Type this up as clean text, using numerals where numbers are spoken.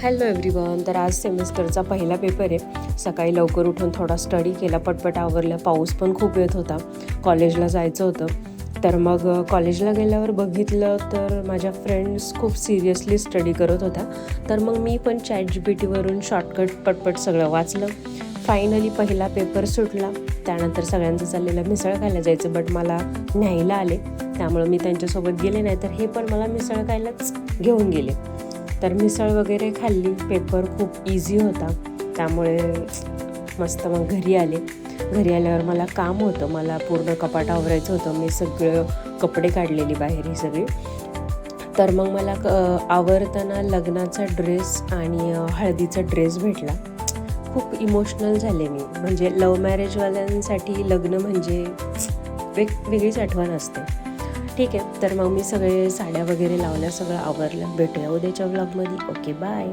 Hello everyone. तर आज सेमिस्टरचा पहिला पेपर आहे. सकाळी लवकर उठून थोडा स्टडी केला, पटपट आवरलं. पाऊस पण खूप येत होता, कॉलेजला जायचं होतं. तर मग कॉलेजला गेल्यावर बघितलं तर माझ्या फ्रेंड्स खूप सिरियसली स्टडी करत होत्या. तर मग मी पण ChatGPTवरून शॉर्टकट पटपट सगळं वाचलं. फायनली पहिला पेपर सुटला. त्यानंतर सगळ्यांचं चाललेलं मिसळ खायला जायचं, बट मला न्यायला आले, त्यामुळं मी त्यांच्यासोबत गेले नाही. तर हे पण मला मिसळ खायलाच घेऊन गेले. तर मिसळ वगैरे खाल्ली. पेपर खूप इझी होता, त्यामुळे मस्त मग घरी आले. घरी आल्यावर मला काम होतं, मला पूर्ण कपाट आवरायचं होतं. मी सगळं कपडे काढलेली बाहेर ही सगळी. तर मग मला आवरताना लग्नाचा ड्रेस आणि हळदीचा ड्रेस भेटला. खूप इमोशनल झाले मी. म्हणजे लव्ह मॅरेजवाल्यांसाठी लग्न म्हणजे वेगळीच आठवण असते. ठीक आहे, तर मग मी सगळे साड्या वगैरे लावल्या, सगळं आवरलं. भेटूया उद्याच्या व्लॉगमध्ये. Okay, bye.